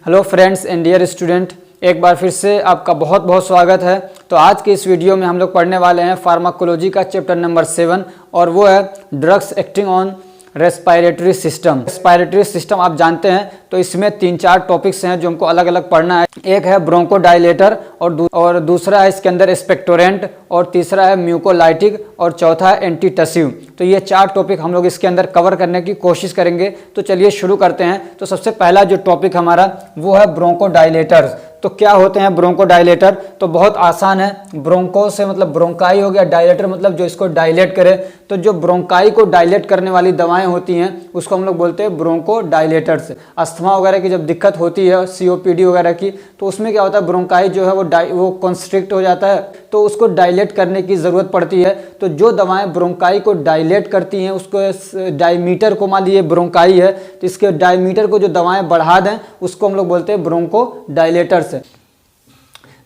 Hello friends and dear student, एक बार फिर से आपका बहुत बहुत स्वागत है। तो आज के इस वीडियो में हम लोग पढ़ने वाले हैं फार्माकोलॉजी का चैप्टर नंबर 7 और वो है drugs acting on respiratory system. Respiratory system आप जानते हैं, तो इसमें 3-4 टॉपिक्स हैं जो हमको अलग अलग पढ़ना है। एक है ब्रोंकोडाइलेटर और दूसरा है इसके अंदर एक्सपेक्टोरेंट और तीसरा है म्यूकोलाइटिक और चौथा है एंटीटसिव। तो ये 4 टॉपिक हम लोग इसके अंदर कवर करने की कोशिश करेंगे। तो चलिए शुरू करते हैं। तो सबसे पहला जो टॉपिक हमारा वो है ब्रोंकोडाइलेटर्स। तो क्या होते हैं ब्रोंकोडाइलेटर? तो बहुत आसान है। ब्रोंको से मतलब ब्रोंकाई हो गया, डायलेटर मतलब जो इसको डायलेट करे। तो जो ब्रोंकाई को डायलेट करने वाली दवाएं होती हैं उसको हम लोग बोलते हैं ब्रोंकोडाइलेटर्स। अस्थमा वगैरह की जब दिक्कत होती है, सीओपीडी वगैरह की, तो उसमें क्या होता है ब्रोंकाई जो है वो कंस्ट्रिक्ट हो जाता है, तो उसको डायलेट करने की ज़रूरत पड़ती है। तो जो दवाएं ब्रोंकाई को डायलेट करती हैं उसको डायमीटर को, मान लीजिए ब्रोंकाई है तो इसके डायमीटर को जो दवाएं बढ़ा दें उसको हम लोग बोलते हैं ब्रोंकोडाइलेटर्स।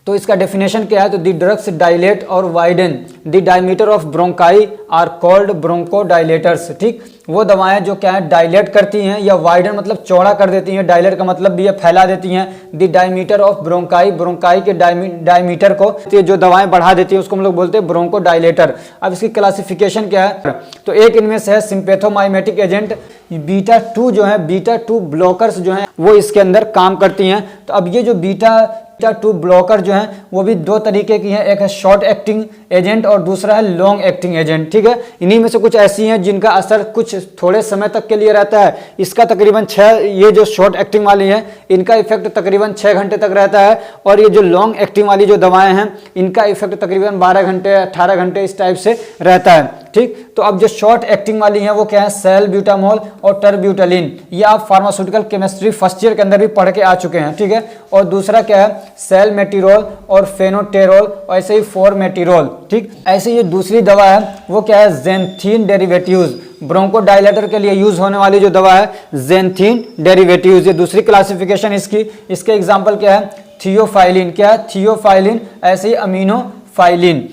तो इसका डेफिनेशन क्या है? तो दी ड्रग्स डायलेट और widen the diameter of bronchi are called bronchodilators. ठीक, वो दवाएं जो क्या है डायलेट करती हैं या वाइडन मतलब चौड़ा कर देती हैं, डायलेट का मतलब भी ये फैला देती हैं। The diameter of bronchi, bronchi के डायमीटर को जो दवाएं बढ़ा देती है उसको हम लोग बोलते हैं ब्रोंकोडाइलेटर। अब इसकी क्लासिफिकेशन क्या है? तो एक इनमें से है सिम्पैथोमाइमेटिक एजेंट। बीटा 2 जो है, बीटा 2 ब्लॉकर्स जो हैं वो इसके अंदर काम करती हैं। तो अब ये जो बीटा 2 ब्लॉकर जो हैं वो भी 2 तरीके की हैं, एक है शॉर्ट एक्टिंग एजेंट और दूसरा है लॉन्ग एक्टिंग एजेंट। ठीक है, इन्हीं में से कुछ ऐसी हैं जिनका असर कुछ थोड़े समय तक के लिए रहता है। इसका तकरीबन 6, ये जो शॉर्ट एक्टिंग वाली है इनका इफेक्ट तकरीबन 6 घंटे तक रहता है, और ये जो लॉन्ग एक्टिंग वाली जो दवाएं हैं इनका इफेक्ट तकरीबन 12 घंटे 18 घंटे इस टाइप से रहता है। ठीक, तो अब जो शॉर्ट एक्टिंग वाली हैं वो क्या है? सैलब्यूटामोल और टरब्यूटलिन। ये आप फार्मास्यूटिकल केमिस्ट्री फर्स्ट ईयर के अंदर भी पढ़ के आ चुके हैं। ठीक है, और दूसरा क्या है? सेलमेटिरोल और फेनोटेरोल और ऐसे ही फॉर्मेटिरोल। ठीक, ऐसे ये दूसरी दवा है वो क्या है? Xanthine derivatives. ब्रोंकोडाइलेटर के लिए यूज होने वाली जो दवा है ज़ैंथीन डेरिवेटिव्स, ये दूसरी क्लासिफिकेशन इसकी। इसके एग्जाम्पल क्या है? थियोफाइलिन। क्या है? थियोफाइलिन, ऐसे ही अमीनोफाइलिन।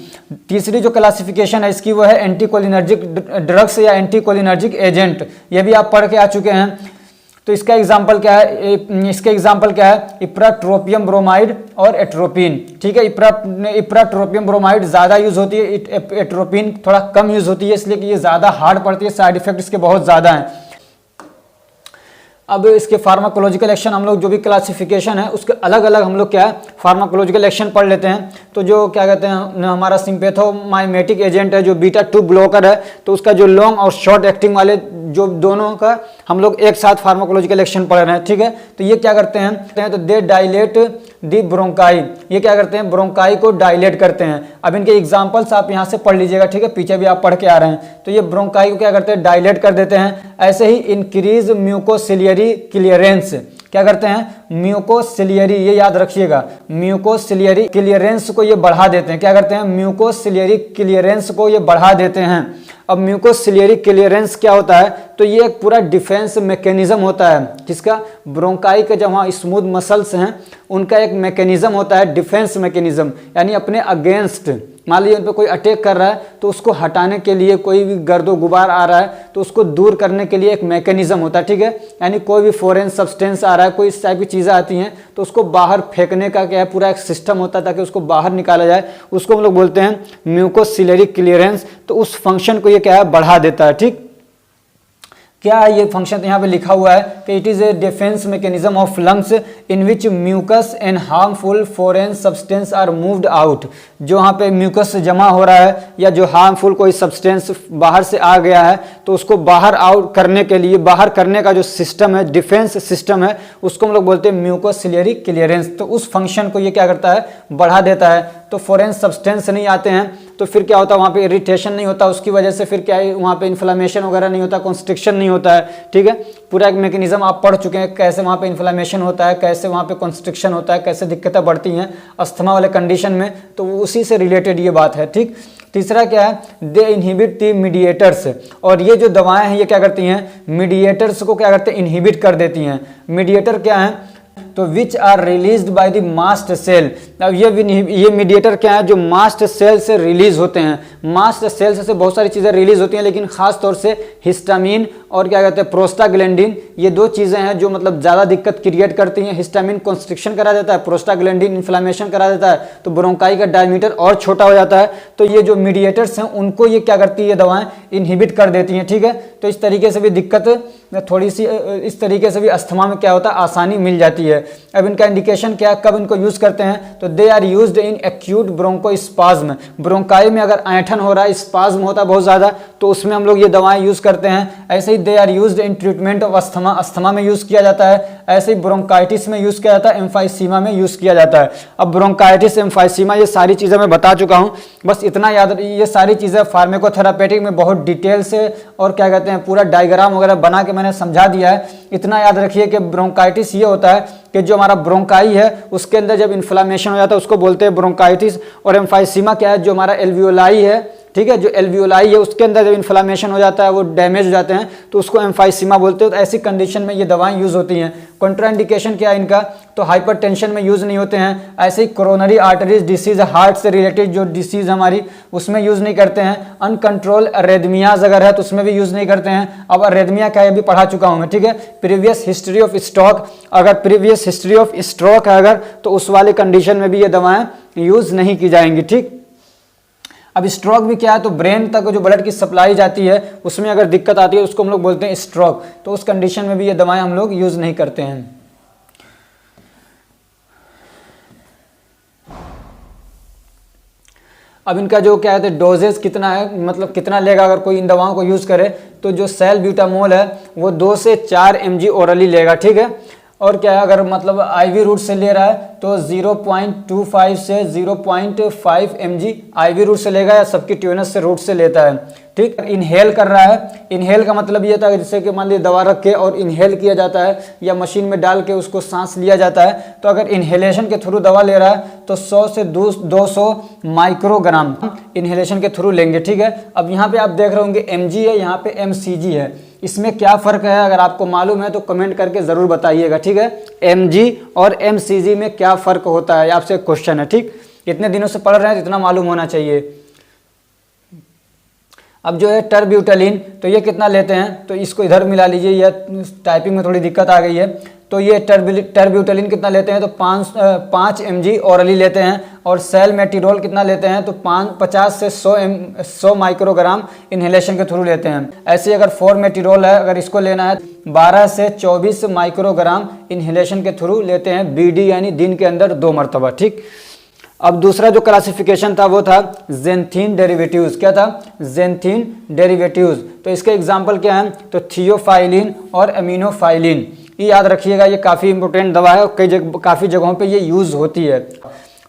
तीसरी जो क्लासिफिकेशन है इसकी वो है एंटीकोलिनर्जिक ड्रग्स या एंटीकोलिनर्जिक एजेंट। ये भी आप पढ़ के आ चुके हैं। तो इसका एग्जाम्पल क्या है? इसके एग्जाम्पल क्या है? इप्राट्रोपियम ब्रोमाइड और एट्रोपिन। ठीक है, इप्राट्रोपियम ब्रोमाइड ज़्यादा यूज होती है, एट्रोपिन थोड़ा कम यूज होती है, इसलिए कि ये ज़्यादा हार्ड पड़ती है, साइड इफेक्ट इसके बहुत ज़्यादा हैं। अब इसके फार्माकोलॉजिकल एक्शन हम लोग जो भी क्लासिफिकेशन है उसके अलग अलग हम लोग क्या है फार्माकोलॉजिकल एक्शन पढ़ लेते हैं। तो जो क्या कहते हैं हमारा सिम्पैथोमाइमेटिक एजेंट है जो बीटा 2 ब्लॉकर है, तो उसका जो लॉन्ग और शॉर्ट एक्टिंग वाले जो दोनों का हम लोग एक साथ फार्माकोलॉजिकल एक्शन पढ़ रहे हैं। ठीक है, तो ये क्या करते हैं? तो दे डायलेट दी ब्रोंकाई। ये क्या करते हैं? ब्रोंकाई को डायलेट करते हैं। अब इनके एग्जाम्पल्स आप यहाँ से पढ़ लीजिएगा। ठीक है, पीछे भी आप पढ़ के आ रहे हैं। तो ये ब्रोंकाई को क्या करते हैं? डायलेट कर देते हैं। ऐसे ही इंक्रीज म्यूकोसिलियरी क्लियरेंस। क्या करते हैं? म्यूकोसिलियरी, ये याद रखिएगा, म्यूकोसिलियरी क्लियरेंस को ये बढ़ा देते हैं। क्या करते हैं? म्यूकोसिलियरी क्लियरेंस को ये बढ़ा देते हैं। अब म्यूकोसिलियरी क्लियरेंस क्या होता है? तो ये एक पूरा डिफेंस मैकेनिज्म होता है। किसका? ब्रोंकाई के जो वहाँ स्मूथ मसल्स हैं उनका एक मैकेनिज्म होता है, डिफेंस मैकेनिज्म, यानी अपने अगेंस्ट मान लीजिए उन पर कोई अटैक कर रहा है तो उसको हटाने के लिए, कोई भी गर्दो गुबार आ रहा है तो उसको दूर करने के लिए एक मैकेनिज्म होता है। ठीक है, यानी कोई भी फॉरेन सब्सटेंस आ रहा है, कोई इस टाइप की चीज़ें आती हैं तो उसको बाहर फेंकने का क्या है पूरा एक सिस्टम होता है ताकि उसको बाहर निकाला जाए। उसको हम लोग बोलते हैं म्यूकोसिलियरी क्लियरेंस। तो उस फंक्शन को ये क्या है बढ़ा देता है। ठीक, क्या है ये फंक्शन? यहाँ पे लिखा हुआ है कि it is a defence mechanism of lungs in which mucus and harmful foreign substance are moved out. जो यहाँ पे म्यूकस जमा हो रहा है या जो हार्मफुल कोई सब्सटेंस बाहर से आ गया है तो उसको बाहर आउट करने के लिए, बाहर करने का जो सिस्टम है, डिफेंस सिस्टम है, उसको हम लोग बोलते हैं म्यूकोसिलियरी क्लियरेंस। तो उस फंक्शन को ये क्या करता है? बढ़ा देता है। तो फॉरेन सब्सटेंस नहीं आते हैं तो फिर क्या होता है? वहाँ पे इरिटेशन नहीं होता, उसकी वजह से फिर क्या है वहाँ पे इन्फ्लेमेशन वगैरह नहीं होता, कॉन्स्ट्रिक्शन नहीं होता है। ठीक है, पूरा एक मैकेनिज्म आप पढ़ चुके हैं, कैसे वहाँ पे इन्फ्लेमेशन होता है, कैसे वहाँ पे कॉन्स्ट्रिक्शन होता है, कैसे दिक्कतें बढ़ती हैं अस्थमा वाले कंडीशन में। तो उसी से रिलेटेड ये बात है। ठीक, तीसरा क्या है? दे इनहिबिट दी मीडिएटर्स। और ये जो दवाएं हैं ये क्या करती हैं? मीडिएटर्स को क्या करते हैं? इनहिबिट कर देती हैं। मीडिएटर क्या है? तो which are released by the mast cell. अब ये मीडिएटर क्या है, जो मास्ट सेल से रिलीज होते हैं। मास्ट सेल से बहुत सारी चीज़ें रिलीज होती हैं, लेकिन खास तौर से हिस्टामिन और क्या कहते हैं प्रोस्टाग्लैंडिन, ये दो चीज़ें हैं जो मतलब ज़्यादा दिक्कत क्रिएट करती हैं। हिस्टामिन कॉन्स्ट्रिक्शन करा देता है, प्रोस्टाग्लैंडिन इन्फ्लामेशन करा देता है, तो ब्रोंकाई का डायमीटर और छोटा हो जाता है। तो ये जो मीडिएटर्स हैं उनको ये क्या करती है, दवाएं इनहिबिट कर देती हैं, ठीक है। तो इस तरीके से भी दिक्कत थोड़ी सी, इस तरीके से भी अस्थमा में क्या होता है, आसानी मिल जाती है। अब इनका इंडिकेशन क्या है, कब इनको यूज करते हैं, तो they are used in acute bronchospasm. Bronchi में अगर ऐंठन हो रहा है, स्पाज्म होता है बहुत ज़्यादा, तो उसमें हम लोग ये दवाएं यूज करते हैं। ऐसे ही they are used in treatment of asthma, asthma में यूज किया जाता है। ऐसे ही ब्रोंकाइटिस में यूज किया जाता है, एम्फाइसीमा में यूज किया जाता है। अब ब्रोंकाइटिस, एम्फाइसीमा, ये सारी चीज़ें मैं बता चुका हूँ, बस इतना याद, ये सारी चीज़ें फार्माकोथेरापेटिक में बहुत डिटेल से और क्या कहते हैं पूरा डायग्राम वगैरह बना के मैंने समझा दिया है। इतना याद रखिए कि ब्रोंकाइटिस ये होता है कि जो हमारा ब्रोंकाई है उसके अंदर जब इन्फ्लामेशन हो जाता है उसको बोलते हैं ब्रोंकाइटिस। और एम्फाइसीमा क्या है, जो हमारा एल्वियोलाई है, ठीक है, जो एल्वियोलाई है उसके अंदर जब इन्फ्लामेशन हो जाता है, वो डैमेज हो जाते हैं, तो उसको एम्फाइसीमा बोलते हैं। तो ऐसी कंडीशन में ये दवाएं यूज होती हैं। कॉन्ट्राइंडिकेशन क्या है इनका, तो हाइपरटेंशन में यूज नहीं होते हैं। ऐसे ही कोरोनरी आर्टरीज डिसीज, हार्ट से रिलेटेड जो डिसीज हमारी, उसमें यूज नहीं करते हैं। अनकंट्रोल अरेदमियाज अगर है तो उसमें भी यूज नहीं करते हैं। अब अरेदमिया क्या है भी पढ़ा चुका हूं मैं, ठीक है। प्रीवियस हिस्ट्री ऑफ स्ट्रोक, अगर प्रीवियस हिस्ट्री ऑफ स्ट्रोक है अगर, तो उस वाले कंडीशन में भी ये दवाएं यूज नहीं की जाएंगी, ठीक। अब स्ट्रोक भी क्या है, तो ब्रेन तक जो ब्लड की सप्लाई जाती है उसमें अगर दिक्कत आती है उसको हम लोग बोलते हैं स्ट्रोक। तो उस कंडीशन में भी ये दवाएं हम लोग यूज नहीं करते हैं। अब इनका जो क्या है डोजेज कितना है, मतलब कितना लेगा अगर कोई इन दवाओं को यूज करे, तो जो सैलब्यूटामोल है वो 2 से 4 mg ओरली लेगा, ठीक है। और क्या है, अगर मतलब आईवी रूट से ले रहा है तो 0.25 से 0.5 mg आईवी रूट से लेगा, या सबक्यूटेनियस से रूट से लेता है, ठीक। इनहेल कर रहा है, इनहेल का मतलब ये था जैसे कि मान लीजिए दवा रख के और इनहेल किया जाता है या मशीन में डाल के उसको सांस लिया जाता है। तो अगर इनहेलेशन के थ्रू दवा ले रहा है तो 100 से 200 माइक्रोग्राम इनहेलेशन के थ्रू लेंगे, ठीक है। अब यहाँ पे आप देख रहे होंगे mg है, यहाँ पे mcg है। इसमें क्या फ़र्क है, अगर आपको मालूम है तो कमेंट करके ज़रूर बताइएगा, ठीक है। mg और mcg में क्या फ़र्क होता है, आपसे क्वेश्चन है, ठीक। इतने दिनों से पढ़ रहे हैं तो इतना मालूम होना चाहिए। अब जो है टर्ब्यूटलिन, तो ये कितना लेते हैं, तो इसको इधर मिला लीजिए, या टाइपिंग में थोड़ी दिक्कत आ गई है। तो ये टर्ब्यूटलिन कितना लेते हैं, तो 5 mg ओरली लेते हैं। और सैलमेटिरोल कितना लेते हैं, तो 50 से 100 माइक्रोग्राम इनहेलेशन के थ्रू लेते हैं। ऐसे अगर फॉर्मेटिरोल है, अगर इसको लेना है 12 से 24 माइक्रोग्राम इनहेलेशन के थ्रू लेते हैं, BD यानी दिन के अंदर 2 मरतबा, ठीक। अब दूसरा जो क्लासिफिकेशन था वो था जेंथीन डेरिवेटिव्स। क्या था, जेंथीन डेरिवेटिव्स। तो इसके एग्जांपल क्या हैं, तो थियोफाइलिन और अमीनोफाइलिन। ये याद रखिएगा, ये काफ़ी इंपॉर्टेंट दवा है और काफ़ी जगहों पे ये यूज़ होती है।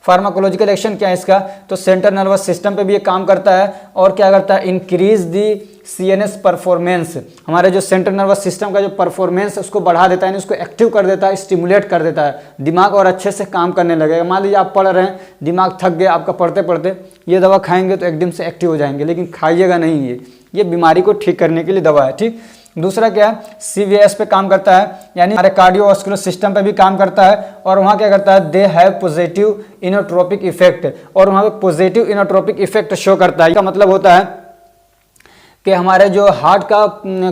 फार्माकोलॉजिकल एक्शन क्या है इसका, तो सेंट्रल नर्वस सिस्टम पे भी ये काम करता है। और क्या करता है, इंक्रीज दी CNS परफॉर्मेंस, हमारे जो सेंट्रल नर्वस सिस्टम का जो परफॉर्मेंस है उसको बढ़ा देता है, उसको एक्टिव कर देता है, स्टिमुलेट कर देता है, दिमाग और अच्छे से काम करने लगेगा। मान लीजिए आप पढ़ रहे हैं, दिमाग थक गया आपका पढ़ते पढ़ते, ये दवा खाएंगे तो एकदम से एक्टिव हो जाएंगे, लेकिन खाइएगा नहीं, ये बीमारी को ठीक करने के लिए दवा है, ठीक। दूसरा क्या है, CVS पे काम करता है, यानी हमारे कार्डियोवास्कुलर सिस्टम पे भी काम करता है। और वहाँ क्या करता है, they have positive inotropic effect, और वहाँ पे पॉजिटिव इनोट्रोपिक इफेक्ट शो करता है। इसका मतलब होता है कि हमारे जो हार्ट का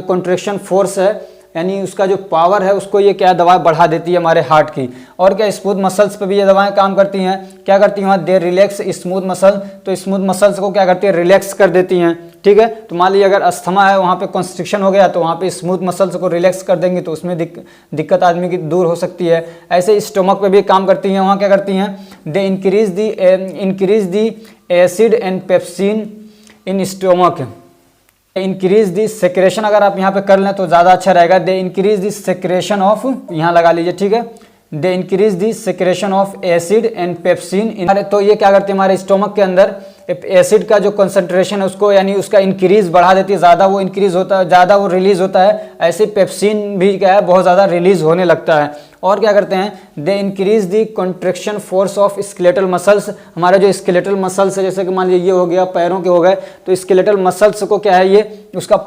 कॉन्ट्रैक्शन फोर्स है, यानी उसका जो पावर है, उसको ये क्या दवा बढ़ा देती है हमारे हार्ट की। और क्या स्मूथ मसल्स पे भी ये दवाएं काम करती हैं। क्या करती हैं, दे रिलैक्स स्मूथ मसल, तो स्मूथ मसल्स को क्या करती है, रिलैक्स कर देती हैं, ठीक है। तो मान लीजिए अगर अस्थमा है, वहाँ पे कॉन्स्ट्रिक्शन हो गया, तो वहाँ पे स्मूथ मसल्स को रिलैक्स कर देंगे तो उसमें दिक्कत आदमी की दूर हो सकती है। ऐसे स्टोमक पे भी काम करती हैं, वहाँ क्या करती हैं, they increase the acid and pepsin in stomach, increase the secretion, अगर आप यहाँ पे कर लें तो ज़्यादा अच्छा रहेगा। They increase the secretion of, यहाँ लगा लीजिए, ठीक है, they increase the secretion of acid and pepsin. तो ये क्या करते हैं, हमारे स्टोमक के अंदर एसिड का जो कंसंट्रेशन है उसको, यानी उसका इंक्रीज बढ़ा देती है, ज़्यादा वो इंक्रीज होता है, ज़्यादा वो रिलीज होता है। ऐसे पेप्सिन भी क्या है, बहुत ज़्यादा रिलीज होने लगता है। और क्या करते हैं, they increase the contraction force of skeletal muscles. हमारे जो स्केलेटल मसल्स है, जैसे कि मान लीजिए ये हो गया, पैरों के हो गए, तो स्केलेटल मसल्स को क्या है, ये उसका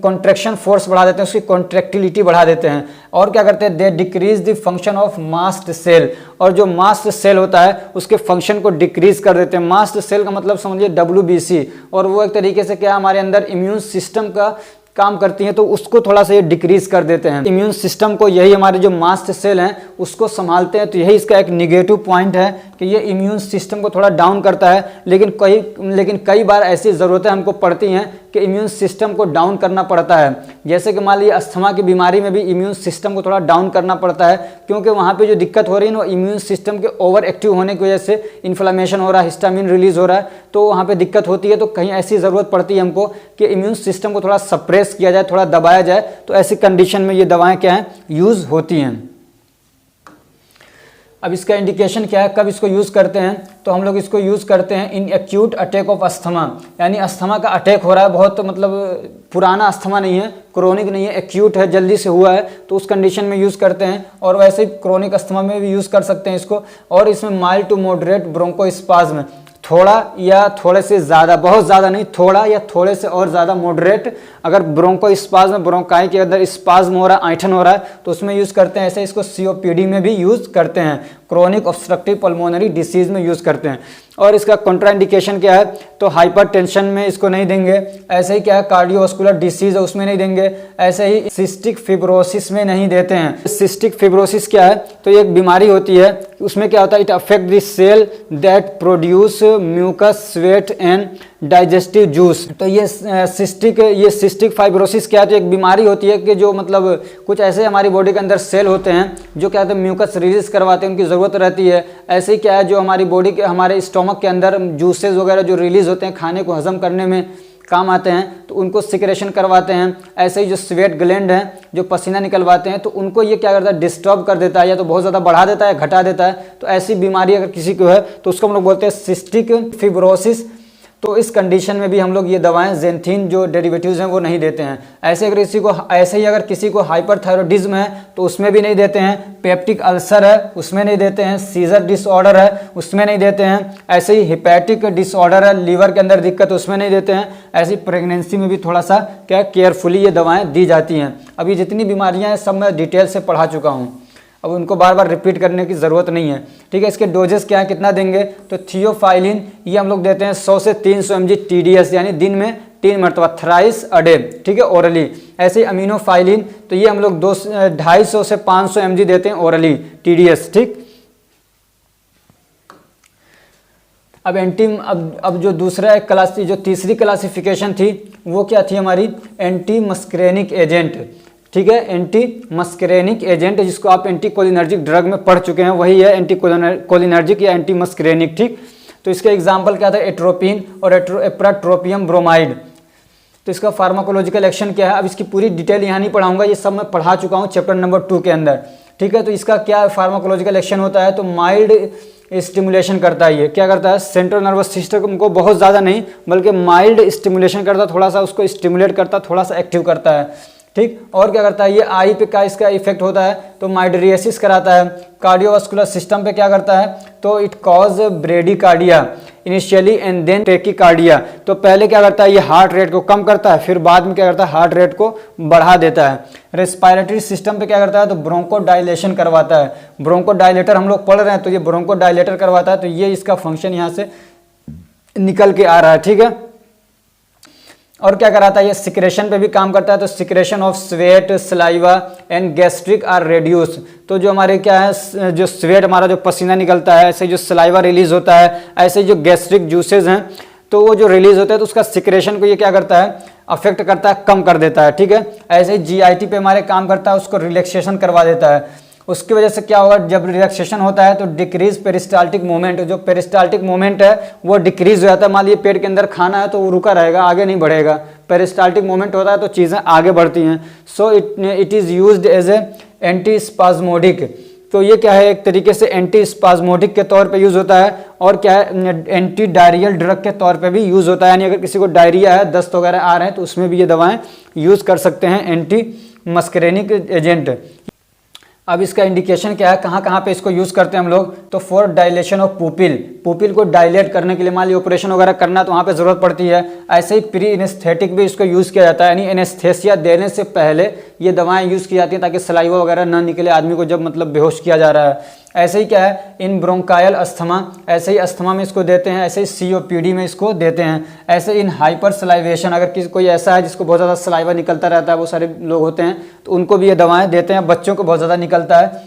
कॉन्ट्रैक्शन फोर्स बढ़ा देते हैं, उसकी कॉन्ट्रैक्टिलिटी बढ़ा देते हैं। और क्या करते हैं, they decrease the function of mast cell, और जो मास्ट सेल होता है उसके फंक्शन को डिक्रीज कर देते हैं। मास्ट सेल का मतलब समझिए WBC, और वो एक तरीके से क्या हमारे अंदर इम्यून सिस्टम का काम करती हैं, तो उसको थोड़ा सा ये डिक्रीज कर देते हैं। इम्यून सिस्टम को यही हमारे जो मास्ट सेल हैं उसको संभालते हैं, तो यही इसका एक निगेटिव पॉइंट है कि ये इम्यून सिस्टम को थोड़ा डाउन करता है। लेकिन कई बार ऐसी ज़रूरतें हमको पड़ती हैं कि इम्यून सिस्टम को डाउन करना पड़ता है। जैसे कि मान लीजिए अस्थमा की बीमारी में भी इम्यून सिस्टम को थोड़ा डाउन करना पड़ता है, क्योंकि वहाँ पे जो दिक्कत हो रही है ना, इम्यून सिस्टम के ओवर एक्टिव होने की वजह से इन्फ्लेमेशन हो रहा है, हिस्टामिन रिलीज हो रहा है, तो वहाँ पे दिक्कत होती है। तो कहीं ऐसी ज़रूरत पड़ती है हमको कि इम्यून सिस्टम को थोड़ा सप्रेस किया जाए, थोड़ा दबाया जाए, तो ऐसी कंडीशन में ये दवाएँ क्या हैं, यूज़ होती हैं। अब इसका इंडिकेशन क्या है, कब इसको यूज़ करते हैं, तो हम लोग इसको यूज़ करते हैं in acute attack of asthma, यानी अस्थमा का अटैक हो रहा है, बहुत मतलब पुराना अस्थमा नहीं है, क्रोनिक नहीं है, एक्यूट है, जल्दी से हुआ है, तो उस कंडीशन में यूज़ करते हैं। और वैसे ही क्रोनिक अस्थमा में भी यूज़ कर सकते हैं इसको। और इसमें माइल्ड टू मॉडरेट ब्रोंकोस्पाज्म, थोड़ा या थोड़े से ज़्यादा, बहुत ज़्यादा नहीं, थोड़ा या थोड़े से और ज़्यादा मॉडरेट, अगर ब्रोंकोस्पाज्म, ब्रोंकाई के अंदर स्पाज्म हो रहा है, ऐंठन हो रहा है, तो उसमें यूज़ करते हैं। ऐसे इसको COPD में भी यूज़ करते हैं, क्रोनिक ऑब्स्ट्रक्टिव पल्मोनरी डिसीज़ में यूज़ करते हैं। और इसका कॉन्ट्राइंडिकेशन क्या है, तो हाइपरटेंशन में इसको नहीं देंगे। ऐसे ही क्या है, कार्डियोवास्कुलर डिसीज़ है उसमें नहीं देंगे। ऐसे ही सिस्टिक फिब्रोसिस में नहीं देते हैं। सिस्टिक फिब्रोसिस क्या है, तो ये एक बीमारी होती है, उसमें क्या होता है, it affect the cell that produce mucus, sweat and digestive juice. तो ये सिस्टिक फाइब्रोसिस क्या है, तो एक बीमारी होती है कि जो मतलब कुछ ऐसे हमारी बॉडी के अंदर सेल होते हैं जो क्या होते हैं, म्यूकस रिलीज करवाते हैं, उनकी ज़रूरत रहती है। ऐसे ही क्या है, जो हमारी बॉडी के, हमारे स्टोमक के अंदर जूसेस वगैरह जो रिलीज होते हैं, खाने को हजम करने में काम आते हैं, तो उनको सिक्रेशन करवाते हैं। ऐसे ही जो स्वेट ग्लैंड हैं, जो पसीना निकलवाते हैं, तो उनको ये क्या करता है, डिस्टर्ब कर देता है, या तो बहुत ज़्यादा बढ़ा देता है, घटा देता है। तो ऐसी बीमारी अगर किसी को है तो उसको हम लोग बोलते हैं सिस्टिक फिब्रोसिस। तो इस कंडीशन में भी हम लोग ये दवाएं ज़ेंथीन जो डेरिवेटिव्स हैं वो नहीं देते हैं। ऐसे ही अगर किसी को हाइपरथायरॉइडिज्म है तो उसमें भी नहीं देते हैं। पेप्टिक अल्सर है उसमें नहीं देते हैं। सीजर डिसऑर्डर है उसमें नहीं देते हैं। ऐसे ही हिपैटिक डिसऑर्डर है, लीवर के अंदर दिक्कत, उसमें नहीं देते हैं। ऐसी प्रेगनेंसी में भी थोड़ा सा क्या केयरफुली ये दवाएँ दी जाती हैं। अब ये जितनी बीमारियाँ हैं सब मैं डिटेल से पढ़ा चुका हूँ, अब उनको बार बार रिपीट करने की ज़रूरत नहीं है। ठीक है, इसके डोजेस क्या है, कितना देंगे, तो थियोफाइलिन ये हम लोग देते हैं 100 से 300 mg TDS, यानी दिन में 3 मरतबा, थ्राइस अ डे। ठीक है, ओरली। ऐसे ही अमीनोफाइलिन तो ये हम लोग 250 से 500 mg देते हैं ओरली TDS। ठीक, अब जो दूसरा एक क्लास, जो तीसरी क्लासिफिकेशन थी वो क्या थी हमारी, एंटी मस्करेनिक एजेंट। ठीक है, एंटी मस्करेनिक एजेंट, जिसको आप एंटी कोलिनर्जिक ड्रग में पढ़ चुके हैं, वही है एंटी कोलिनर्जिक या एंटी मस्करेनिक। ठीक, तो इसके एग्जांपल क्या था, एट्रोपिन और एप्राट्रोपियम ब्रोमाइड। तो इसका फार्माकोलॉजिकल एक्शन क्या है, अब इसकी पूरी डिटेल यहाँ नहीं पढ़ाऊंगा, ये सब मैं पढ़ा चुका हूँ चैप्टर नंबर 2 के अंदर। ठीक है, तो इसका क्या फार्माकोलॉजिकल एक्शन होता है, तो माइल्ड स्टिमुलेशन करता है। ये क्या करता है, सेंट्रल नर्वस सिस्टम को बहुत ज़्यादा नहीं बल्कि माइल्ड स्टिमुलेशन करता है, थोड़ा सा उसको स्टिमुलेट करता है, थोड़ा सा एक्टिव करता है। ठीक, और क्या करता है, ये आई पे क्या इसका इफेक्ट होता है, तो माइड्रियसिस कराता है। कार्डियोवास्कुलर सिस्टम पे क्या करता है, तो it cause bradycardia initially and then tachycardia. तो पहले क्या करता है, ये हार्ट रेट को कम करता है, फिर बाद में क्या करता है, हार्ट रेट को बढ़ा देता है। रेस्पिरेटरी सिस्टम पे क्या करता है, तो ब्रोंको डायलेशन करवाता है। ब्रोंको डायलेटर हम लोग पढ़ रहे हैं, तो ये ब्रोंको डायलेटर करवाता है, तो ये इसका फंक्शन यहाँ से निकल के आ रहा है। ठीक है, और क्या कराता है, ये सिक्रेशन पे भी काम करता है, तो secretion of sweat, saliva and gastric are reduce. तो जो हमारे क्या है, जो स्वेट हमारा जो पसीना निकलता है, ऐसे जो सलाइवा रिलीज होता है, ऐसे जो गैस्ट्रिक जूसेज हैं, तो वो जो रिलीज होता है तो उसका सिक्रेशन को ये क्या करता है, अफेक्ट करता है, कम कर देता है। ठीक है, ऐसे ही GIT पे हमारे काम करता है, उसको रिलैक्सेशन करवा देता है। उसकी वजह से क्या होगा, जब रिलैक्सेशन होता है तो डिक्रीज पेरिस्टाल्टिक मूवमेंट, जो पेरिस्टाल्टिक मूवमेंट है वो डिक्रीज हो जाता है। मान लीजिए पेट के अंदर खाना है तो वो रुका रहेगा, आगे नहीं बढ़ेगा। पेरिस्टाल्टिक मूवमेंट होता है तो चीज़ें आगे बढ़ती हैं। So it is used as a anti spasmodic. तो ये क्या है, एक तरीके से एंटी स्पाज्मोडिक के तौर पे यूज़ होता है। और क्या है, एंटी डायरियल ड्रग के तौर पे भी यूज़ होता है, यानी अगर किसी को डायरिया है, दस्त वगैरह आ रहे हैं, तो उसमें भी ये दवाएँ यूज़ कर सकते हैं, एंटी मस्करेनिक एजेंट। अब इसका इंडिकेशन क्या है, कहाँ कहाँ पे इसको यूज़ करते हैं हम लोग, तो for dilation of pupil, pupil को डायलेट करने के लिए, मान लीजिए ऑपरेशन वगैरह करना तो वहाँ पे ज़रूरत पड़ती है। ऐसे ही प्री एनेस्थेटिक भी इसको यूज़ किया जाता है, यानी एनेस्थेसिया देने से पहले ये दवाएं यूज़ की जाती हैं ताकि सलाइवा वगैरह ना निकले आदमी को जब मतलब बेहोश किया जा रहा है। ऐसे ही क्या है, इन ब्रोंकायल अस्थमा, ऐसे ही अस्थमा में इसको देते हैं, ऐसे ही COPD में इसको देते हैं। ऐसे इन हाइपर सलाइवेशन, अगर किसी कोई ऐसा है जिसको बहुत ज़्यादा सलाइवा निकलता रहता है, वो सारे लोग होते हैं, तो उनको भी ये दवाएं देते हैं। बच्चों को बहुत ज़्यादा निकलता है,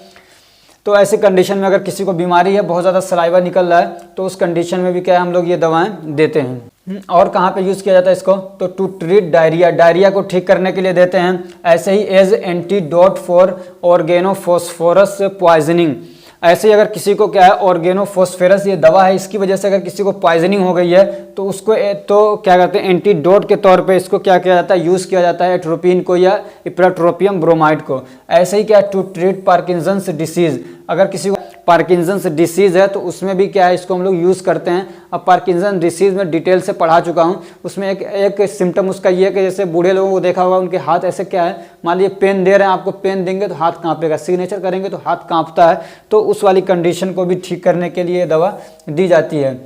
तो ऐसे कंडीशन में अगर किसी को बीमारी है, बहुत ज़्यादा सलाइवा निकल रहा है, तो उस कंडीशन में भी क्या है, हम लोग ये दवाएं देते हैं। और कहाँ पे यूज़ किया जाता है इसको, तो टू ट्रीट डायरिया, डायरिया को ठीक करने के लिए देते हैं। ऐसे ही as antidote for organophosphorus poisoning, ऐसे ही अगर किसी को क्या है, ऑर्गेनोफॉस्फेरस ये दवा है, इसकी वजह से अगर किसी को पॉइजनिंग हो गई है तो उसको तो क्या करते हैं, एंटीडोट के तौर पे इसको क्या किया जाता है, यूज़ किया जाता है एट्रोपिन को या इप्राट्रोपियम ब्रोमाइड को। ऐसे ही क्या है, टू ट्रीट पार्किंसंस डिसीज़, अगर किसी को पार्किंसंस डिसीज़ है तो उसमें भी क्या है, इसको हम लोग यूज़ करते हैं। अब पार्किंसन डिसीज़ में डिटेल से पढ़ा चुका हूँ, उसमें एक सिम्टम उसका ये है कि जैसे बूढ़े लोगों को देखा होगा, उनके हाथ ऐसे क्या है, मान लीजिए पेन दे रहे हैं आपको, पेन देंगे तो हाथ कांपेगा, सिग्नेचर करेंगे तो हाथ कांपता है, तो उस वाली कंडीशन को भी ठीक करने के लिए दवा दी जाती है।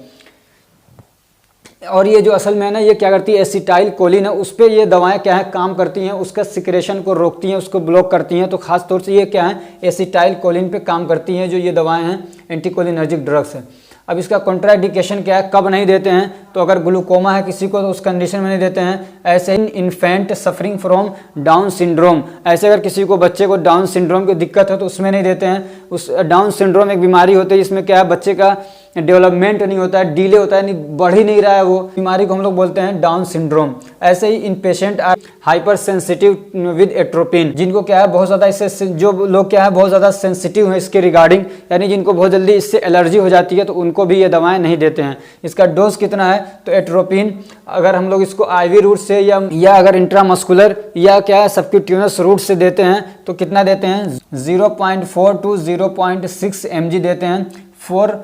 और ये जो असल में है ना, ये क्या करती है, एसिटाइल कोलिन है, उस पर ये दवाएं क्या है काम करती हैं, उसका सिक्रेशन को रोकती हैं, उसको ब्लॉक करती हैं। तो खास तौर से ये क्या है, एसिटाइल कोलिन पे काम करती हैं जो ये दवाएं हैं, एंटीकोलिनर्जिक ड्रग्स है। अब इसका कॉन्ट्राइंडिकेशन क्या है, कब नहीं देते हैं, तो अगर ग्लूकोमा है किसी को तो उस कंडीशन में नहीं देते हैं। ऐसे ही infant suffering from Down syndrome, ऐसे अगर किसी को बच्चे को डाउन सिंड्रोम की दिक्कत है तो उसमें नहीं देते हैं। उस डाउन सिंड्रोम एक बीमारी होती है जिसमें क्या है, बच्चे का डेवलपमेंट नहीं होता है, डिले होता है, नहीं बढ़ ही नहीं रहा है, वो बीमारी को हम लोग बोलते हैं डाउन सिंड्रोम। ऐसे ही in patient are hyper sensitive with atropine, जिनको क्या है बहुत ज़्यादा इससे, जो लोग क्या है बहुत ज़्यादा सेंसिटिव हैं इसके रिगार्डिंग, यानी जिनको बहुत जल्दी इससे एलर्जी हो जाती है, तो उनको भी ये दवाएं नहीं देते हैं। इसका डोज कितना है, तो एट्रोपिन अगर हम लोग इसको IV रूट से या अगर इंट्रामस्कुलर या क्या है सबक्यूटेनियस रूट से देते हैं तो कितना देते हैं, 0.4 to 0.6 mg देते हैं for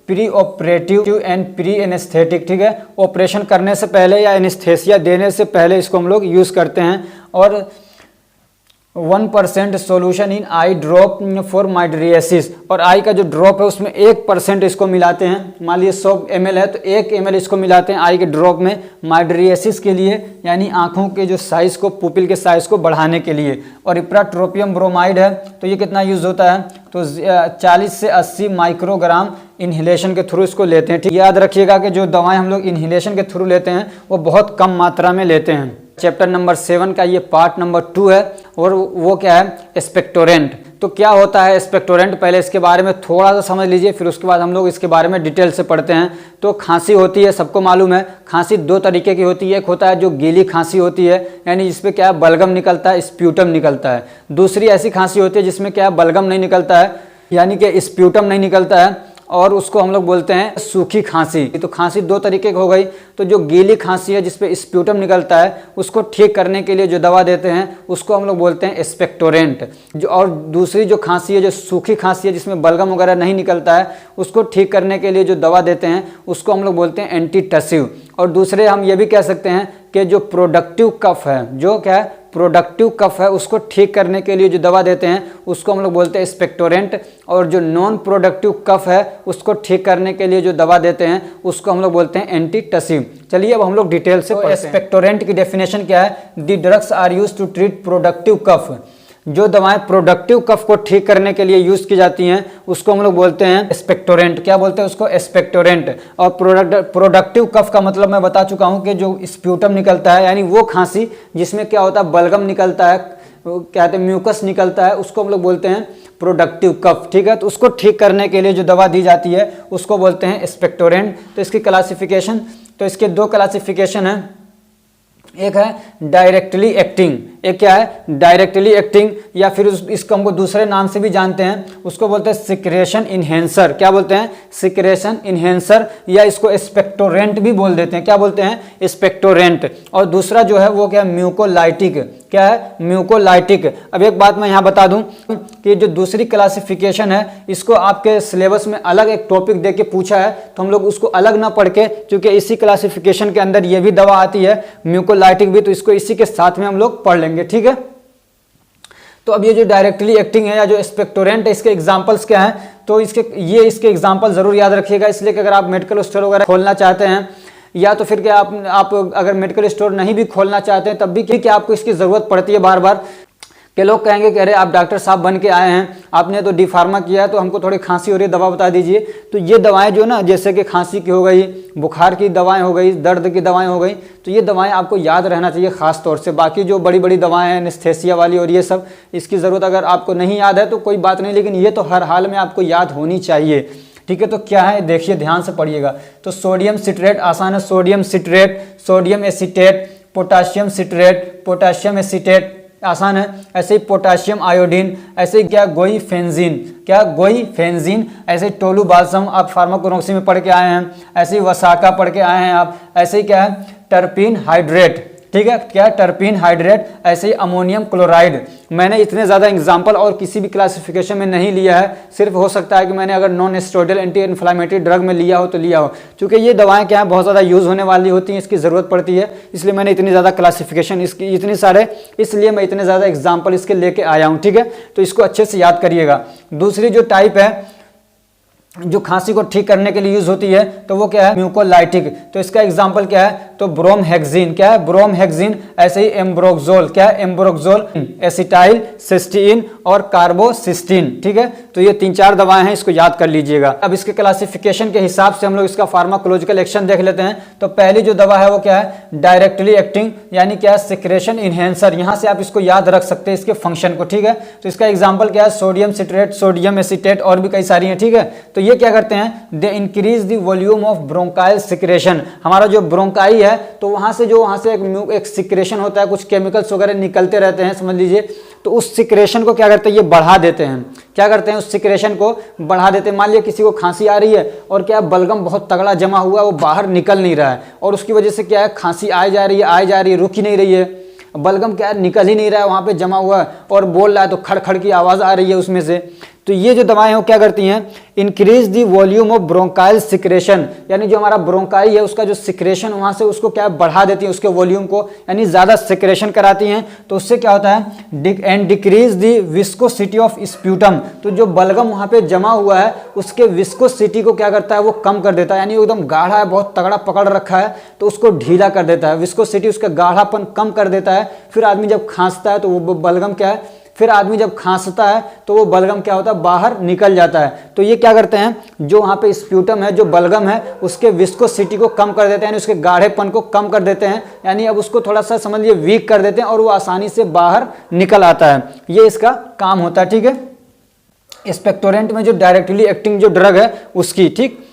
pre operative and pre anaesthetic. ठीक है, ऑपरेशन करने से पहले या एनेस्थेसिया देने से पहले इसको हम लोग यूज़ करते हैं। और 1% solution in I drop for mydriasis, और आई का जो ड्रॉप है उसमें 1% इसको मिलाते हैं। मान लीजिए 100 ml है तो 1 ml इसको मिलाते हैं आई के ड्रॉप में माइड्रियासिस के लिए, यानी आंखों के जो साइज़ को, पुपिल के साइज़ को बढ़ाने के लिए। और इप्राट्रोपियम ब्रोमाइड है तो ये कितना यूज़ होता है, तो 40 से 80 माइक्रोग्राम इन्हिलेशन के थ्रू इसको लेते हैं। ठीक, याद रखिएगा कि जो दवाएं हम लोग इन्हिलेशन के थ्रू लेते हैं वो बहुत कम मात्रा में लेते हैं। चैप्टर नंबर 7 का ये पार्ट नंबर 2 है, और वो क्या है, एक्सपेक्टोरेंट। तो क्या होता है एक्सपेक्टोरेंट, पहले इसके बारे में थोड़ा सा समझ लीजिए, फिर उसके बाद हम लोग इसके बारे में डिटेल से पढ़ते हैं। तो खांसी होती है, सबको मालूम है, खांसी 2 तरीके की होती है। एक होता है जो गीली खांसी होती है, यानी जिसपे क्या है बलगम निकलता है, स्प्यूटम निकलता है। दूसरी ऐसी खांसी होती है जिसमें क्या है बलगम नहीं निकलता है, यानी कि स्प्यूटम नहीं निकलता है, और उसको हम लोग बोलते हैं सूखी खांसी। तो खांसी 2 तरीके की हो गई। तो जो गीली खांसी है जिसपे स्प्यूटम निकलता है, उसको ठीक करने के लिए जो दवा देते हैं उसको हम लोग बोलते हैं एक्सपेक्टोरेंट। जो और दूसरी जो खांसी है, जो सूखी खांसी है जिसमें बलगम वगैरह नहीं निकलता है, उसको ठीक करने के लिए जो दवा देते हैं उसको हम लोग बोलते हैं एंटीटसिव। और दूसरे हम ये भी कह सकते हैं कि जो प्रोडक्टिव कफ है, जो क्या है प्रोडक्टिव कफ है, उसको ठीक करने के लिए जो दवा देते हैं उसको हम लोग बोलते हैं एक्सपेक्टोरेंट। और जो नॉन प्रोडक्टिव कफ है उसको ठीक करने के लिए जो दवा देते हैं उसको हम लोग बोलते हैं एंटीटसिव। चलिए अब हम लोग डिटेल से पढ़ते हैं। एक्सपेक्टोरेंट की डेफिनेशन क्या है, the drugs are used to treat productive cough, जो दवाएं प्रोडक्टिव कफ को ठीक करने के लिए यूज की जाती हैं उसको हम लोग बोलते हैं एक्सपेक्टोरेंट। क्या बोलते हैं उसको, एक्सपेक्टोरेंट। और प्रोडक्टिव कफ का मतलब मैं बता चुका हूं कि जो स्प्यूटम निकलता है, यानी वो खांसी जिसमें क्या होता है बलगम निकलता है, कहते हैं म्यूकस निकलता है, उसको हम लोग बोलते हैं प्रोडक्टिव कफ। ठीक है, तो उसको ठीक करने के लिए जो दवा दी जाती है उसको बोलते हैं एक्सपेक्टोरेंट। तो इसकी क्लासिफिकेशन, तो इसके 2 क्लासिफिकेशन है। एक है डायरेक्टली एक्टिंग, एक क्या है डायरेक्टली एक्टिंग, या फिर इसको हमको दूसरे नाम से भी जानते हैं, उसको बोलते हैं सिक्रेशन इन्हेंसर। क्या बोलते हैं, सिक्रेशन इन्हेंसर, या इसको एक्सपेक्टोरेंट भी बोल देते हैं। क्या बोलते हैं, एक्सपेक्टोरेंट। और दूसरा जो है वो क्या है म्यूकोलाइटिक। क्या है, म्यूकोलाइटिक। अब एक बात मैं यहाँ बता दूं कि जो दूसरी क्लासिफिकेशन है इसको आपके सिलेबस में अलग एक टॉपिक दे के पूछा है, तो हम लोग उसको अलग ना पढ़ के, क्योंकि इसी क्लासिफिकेशन के अंदर ये भी दवा आती है म्यूकोलाइटिक भी, तो इसको इसी के साथ में हम लोग पढ़ लेंगे। ठीक है, तो अब ये जो डायरेक्टली एक्टिंग है या जो एक्सपेक्टोरेंट है, इसके एग्जांपल्स क्या हैं, तो इसके एग्जांपल जरूर याद रखिएगा। इसलिए कि अगर आप मेडिकल स्टोर वगैरह खोलना चाहते हैं या तो फिर क्या आप अगर मेडिकल स्टोर नहीं भी खोलना चाहते हैं तब भी क्या आपको इसकी ज़रूरत पड़ती है बार बार, कि लोग कहेंगे कि अरे आप डॉक्टर साहब बन के आए हैं, आपने तो डी फार्मा किया है, तो हमको थोड़ी खांसी हो रही है, दवा बता दीजिए। तो ये दवाएं जो ना, जैसे कि खांसी की हो गई, बुखार की दवाएं हो गई, दर्द की दवाएं हो गई, तो ये दवाएं आपको याद रहना चाहिए ख़ास तौर से। बाकी जो बड़ी बड़ी दवाएं हैं एनेस्थेसिया वाली और ये सब, इसकी ज़रूरत अगर आपको नहीं याद है तो कोई बात नहीं, लेकिन ये तो हर हाल में आपको याद होनी चाहिए, ठीक है। तो क्या है, देखिए ध्यान से पढ़िएगा। तो सोडियम सिट्रेट आसान है, sodium citrate, sodium acetate, potassium citrate, potassium acetate आसान है। ऐसे ही पोटाशियम आयोडीन, ऐसे ही क्या गोइफेंजिन, क्या गोइफेंजिन, ऐसे ही टोलू बाल्सम आप फार्माकोनॉक्सी में पढ़ के आए हैं, ऐसे ही वसाका पढ़ के आए हैं आप। ऐसे ही क्या है, टर्पीन हाइड्रेट, ठीक है, क्या टर्पीन हाइड्रेट, ऐसे ही अमोनियम क्लोराइड। मैंने इतने ज़्यादा एग्जाम्पल और किसी भी क्लासिफिकेशन में नहीं लिया है, सिर्फ हो सकता है कि मैंने अगर non steroidal anti inflammatory drug में लिया हो तो लिया हो, क्योंकि ये दवाएं क्या है बहुत ज़्यादा यूज़ होने वाली होती हैं, इसकी ज़रूरत पड़ती है, इसलिए मैंने इतनी ज़्यादा क्लासिफिकेशन इसकी इतने सारे, इसलिए मैं इतने ज़्यादा एग्जाम्पल इसके लेके आया हूँ, ठीक है। तो इसको अच्छे से याद करिएगा। दूसरी जो टाइप है जो खांसी को ठीक करने के लिए यूज होती है, तो वो क्या है, म्यूकोलाइटिक। तो इसका एग्जांपल क्या है, तो ब्रोमहेक्सिन, क्या है, ब्रोमहेक्सिन, ऐसे ही एम्ब्रोक्सोल, क्या है, एम्ब्रोक्सोल, एसिटाइल सिस्टीन और कार्बोसिस्टीन, ठीक है। तो ये 3-4 दवाएं हैं, इसको याद कर लीजिएगा। अब इसके क्लासिफिकेशन के हिसाब से हम लोग इसका फार्माकोलॉजिकल एक्शन देख लेते हैं। तो पहली जो दवा है वो क्या है, डायरेक्टली एक्टिंग, यानी क्या है, सिक्रेशन इनहेंसर। यहां से आप इसको याद रख सकते हैं, इसके फंक्शन को, ठीक है। तो इसका एग्जाम्पल क्या है, सोडियम सिट्रेट, सोडियम एसीटेट और भी कई सारी हैं, ठीक है। तो ये क्या करते हैं, they increase the volume of bronchial secretion. हमारा जो ब्रोंकाई है, तो वहां से एक सिक्रेशन होता है, कुछ केमिकल्स वगैरह निकलते रहते हैं, समझ लीजिए। तो उस सिक्रेशन को क्या करते हैं, ये बढ़ा देते हैं। क्या करते हैं, उस सिक्रेशन को बढ़ा देते हैं। मान लिया किसी को खांसी आ रही है और क्या बलगम बहुत तगड़ा जमा हुआ है, वो बाहर निकल नहीं रहा है, और उसकी वजह से क्या है, खांसी आई जा रही है, रुक ही नहीं रही है, बलगम क्या है, निकल ही नहीं रहा है, वहां पे जमा हुआ है और बोल रहा है, तो खड़खड़ की आवाज आ रही है उसमें से। तो ये जो दवाएं हैं वो क्या करती हैं, increase the volume of bronchial secretion, यानी जो हमारा ब्रोंकाई है उसका जो सिक्रेशन वहां से उसको क्या बढ़ा देती है, उसके वॉल्यूम को, यानी ज्यादा सिक्रेशन कराती हैं। तो उससे क्या होता है, and decrease the viscosity of sputum. तो जो बलगम वहां पे जमा हुआ है उसके विस्कोसिटी को क्या करता है, वो कम कर देता है, यानी एकदम गाढ़ा है, बहुत तगड़ा पकड़ रखा है, तो उसको ढीला कर देता है। विस्कोसिटी उसका गाढ़ापन कम कर देता है। फिर आदमी जब खांसता है तो वो बलगम क्या है, फिर आदमी जब खांसता है तो वो बलगम क्या होता है, बाहर निकल जाता है। तो ये क्या करते हैं, जो वहाँ पे स्प्यूटम है, जो बलगम है, उसके विस्कोसिटी को कम कर देते हैं, यानी उसके गाढ़ेपन को कम कर देते हैं, यानी अब उसको थोड़ा सा समझ लिए वीक कर देते हैं और वो आसानी से बाहर निकल आता है। ये इसका काम होता है, ठीक है। एक्सपेक्टोरेंट में जो डायरेक्टली एक्टिंग जो ड्रग है उसकी, ठीक।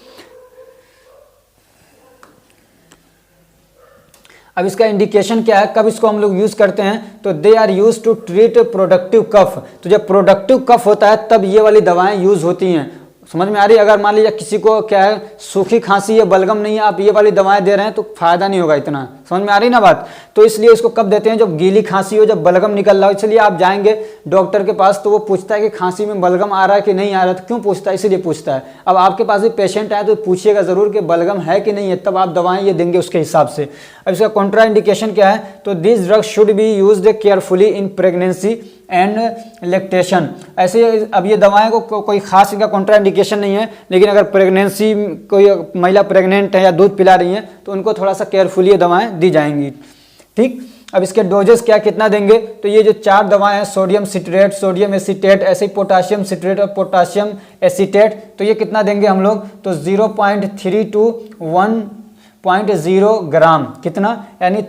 अब इसका इंडिकेशन क्या है, कब इसको हम लोग यूज करते हैं, तो they are use to treat productive cough. तो जब प्रोडक्टिव कफ होता है तब ये वाली दवाएं यूज होती हैं। समझ में आ रही है। अगर मान लीजिए किसी को क्या है, सूखी खांसी है, बलगम नहीं है, आप ये वाली दवाएं दे रहे हैं तो फायदा नहीं होगा इतना। समझ में आ रही ना बात। तो इसलिए इसको कब देते हैं, जब गीली खांसी हो, जब बलगम निकल रहा हो। इसलिए आप जाएंगे डॉक्टर के पास तो वो पूछता है कि खांसी में बलगम आ रहा है कि नहीं आ रहा है। तो क्यों पूछता है, इसीलिए पूछता है। अब आपके पास भी पेशेंट आए तो पूछिएगा जरूर कि बलगम है कि नहीं है, तब आप दवाएं ये देंगे उसके हिसाब से। अब इसका कॉन्ट्रा इंडिकेशन क्या है, तो this drug should be used carefully in pregnancy and lactation. ऐसे अब ये दवाएं को कोई खास इनका कॉन्ट्रा इंडिकेशन नहीं है, लेकिन अगर प्रेगनेंसी कोई महिला प्रेग्नेंट है या दूध पिला रही है तो उनको थोड़ा सा केयरफुली ये दवाएं दी जाएंगी, ठीक। अब इसके डोजेस क्या कितना देंगे, तो ये जो 4 दवाएं हैं, सोडियम सिट्रेट, सोडियम एसीटेट, ऐसे ही पोटाशियम सिट्रेट और पोटाशियम एसीटेट, तो ये कितना देंगे हम लोग, तो 0.3 to 1.0 ग्राम, कितना, यानी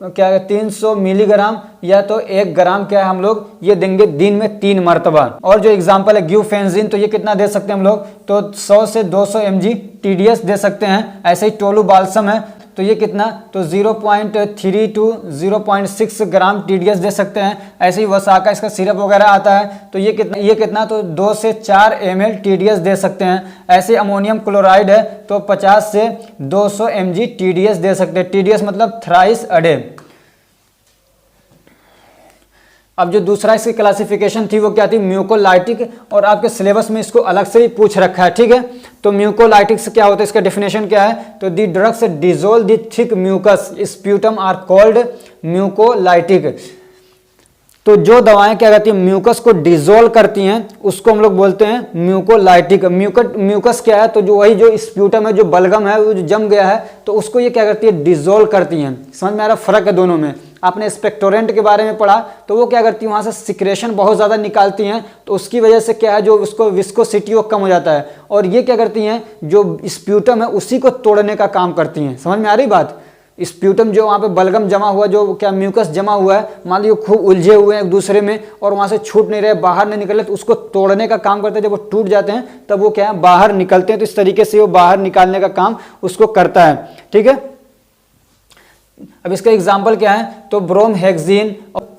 300 मिलीग्राम या तो 1 ग्राम क्या है हम लोग ये देंगे दिन में 3 मरतबा। और जो एग्जांपल है ग्यूफेंजिन, तो ये कितना दे सकते हैं हम लोग, तो 100 से 200 mg TDS दे सकते हैं। ऐसे ही टोलू बाल्सम है, तो ये कितना, तो 0.3 to 0.6 ग्राम TDS दे सकते हैं। ऐसे ही वसाका इसका सिरप वगैरह आता है, तो ये कितना तो 2 से 4 ml TDS दे सकते हैं। ऐसे अमोनियम क्लोराइड है तो 50 से 200 mg TDS दे सकते हैं। TDS मतलब थ्राइस अ डे। अब जो दूसरा इसकी क्लासिफिकेशन थी वो क्या थी, म्यूकोलाइटिक, और आपके सिलेबस में इसको अलग से ही पूछ रखा है, ठीक है। तो म्यूकोलाइटिक से क्या होता है, इसका डेफिनेशन क्या है, तो the drugs dissolve the thick mucus sputum are called mucolytic. तो जो दवाएं क्या कहती हैं म्यूकस को डिसॉल्व करती हैं उसको हम लोग बोलते हैं म्यूकोलाइटिक। म्यूकस क्या है, तो जो वही जो स्प्यूटम है, जो बलगम है, वो जो जम गया है तो उसको ये क्या करती है डिसॉल्व करती हैं। समझ में आ रहा फर्क है दोनों में। आपने एक्सपेक्टोरेंट के बारे में पढ़ा तो वो क्या करती है वहाँ से सिक्रेशन बहुत ज़्यादा निकालती हैं, तो उसकी वजह से क्या है जो उसको विस्कोसिटी वो कम हो जाता है, और ये क्या करती हैं जो स्प्यूटम है उसी को तोड़ने का काम करती हैं। समझ में आ रही बात। स्प्यूटम जो वहाँ पे बलगम जमा हुआ, जो क्या म्यूकस जमा हुआ है, मान लीजिए खूब उलझे हुए हैं एक दूसरे में और वहाँ से छूट नहीं रहे, बाहर नहीं निकले, तो उसको तोड़ने का काम करते हैं। जब वो टूट जाते हैं तब वो क्या है बाहर निकलते हैं, तो इस तरीके से वो बाहर निकालने का काम उसको करता है। ठीक है, अब इसका एग्जाम्पल क्या है, तो ब्रोमहेक्सिन,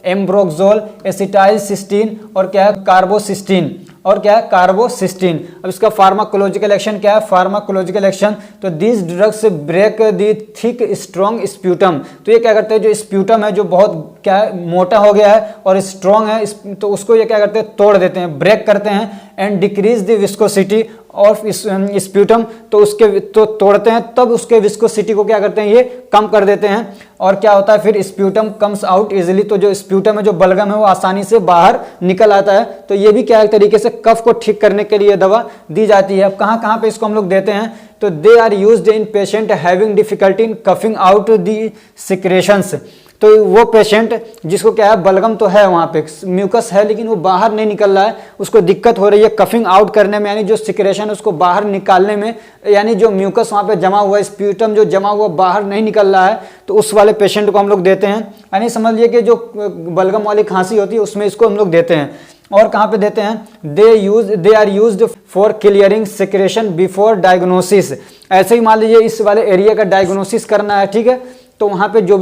एम्ब्रोक्सोल, एसिटाइल सिस्टीन और क्या है कार्बोसिस्टीन, और क्या है कार्बोसिस्टीन। अब इसका फार्माकोलॉजिकल एक्शन क्या है, फार्माकोलॉजिकल एक्शन, तो this drugs break the thick strong sputum. तो ये क्या करते हैं जो स्प्यूटम है जो बहुत क्या है मोटा हो गया है और स्ट्रॉन्ग है, तो उसको ये क्या करते हैं तोड़ देते हैं, ब्रेक करते हैं, and decrease the viscosity of sputum. तो उसके तो तोड़ते हैं तब उसके विस्कोसिटी को क्या करते हैं ये कम कर देते हैं, और क्या होता है फिर स्प्यूटम कम्स आउट इजिली। तो जो स्प्यूटम है जो बलगम है वो आसानी से बाहर निकल आता है। तो ये भी क्या एक तरीके से कफ को ठीक करने के लिए दवा दी जाती है। अब कहाँ कहाँ पे इसको हम लोग देते हैं, तो they are used in patient having difficulty in coughing out the secretions. तो वो पेशेंट जिसको क्या है बलगम तो है वहाँ पे म्यूकस है लेकिन वो बाहर नहीं निकल रहा है, उसको दिक्कत हो रही है कफिंग आउट करने में, यानी जो सिक्रेशन उसको बाहर निकालने में, यानी जो म्यूकस वहाँ पे जमा हुआ स्प्यूटम जो जमा हुआ बाहर नहीं निकल रहा है, तो उस वाले पेशेंट को हम लोग देते हैं। यानी समझ लीजिए कि जो बलगम वाली खांसी होती है उसमें इसको हम लोग देते हैं। और कहाँ पे देते हैं, they are used for clearing secretion before diagnosis. ऐसे ही मान लीजिए इस वाले एरिया का डायग्नोसिस करना है, ठीक है, तो वहाँ पे जो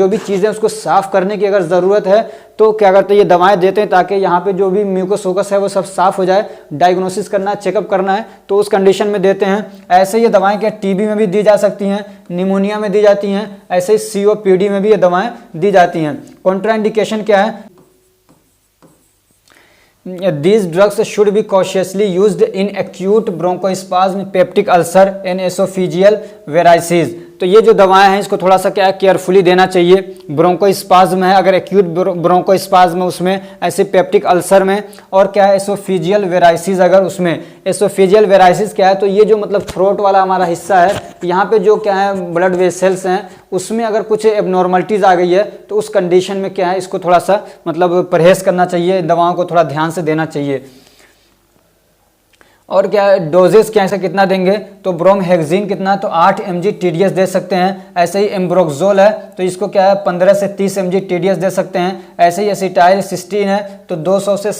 भी चीज़ें उसको साफ करने की अगर ज़रूरत है तो क्या करते हैं ये दवाएं देते हैं ताकि यहाँ पे जो भी म्यूकस वोकस है वो सब साफ हो जाए। डायग्नोसिस करना है, चेकअप करना है, तो उस कंडीशन में देते हैं। ऐसे ये दवाएं क्या टीबी में भी दी जा सकती हैं, निमोनिया में दी जाती हैं, ऐसे ही सीओपीडी में भी ये दवाएं दी जाती हैं। कॉन्ट्राइंडिकेशन क्या है, These drugs should be cautiously used in acute bronchospasm, peptic ulcer and esophageal varices। तो ये जो दवाएं हैं इसको थोड़ा सा क्या केयरफुली देना चाहिए। ब्रोंकोस्पाज्म है अगर एक्यूट ब्रोंकोस्पाज्म है उसमें, ऐसे पेप्टिक अल्सर में, और क्या है एसोफेजियल वेराइसिस अगर उसमें। एसोफेजियल वेराइसिस क्या है, तो ये जो मतलब थ्रोट वाला हमारा हिस्सा है, यहाँ पे जो क्या है ब्लड वेसल्स हैं उसमें अगर कुछ एबनॉर्मलिटीज़ आ गई है तो उस कंडीशन में क्या है इसको थोड़ा सा मतलब परहेज करना चाहिए, दवाओं को थोड़ा ध्यान से देना चाहिए। और क्या डोजेस क्या है कितना देंगे, तो ब्रोमहेक्सिन कितना, तो 8 mg TDS दे सकते हैं। ऐसे ही एम्ब्रोक्सोल है तो इसको क्या है 15 से 30 mg TDS दे सकते हैं। ऐसे ही एसिटाइल सिस्टीन है तो 200 से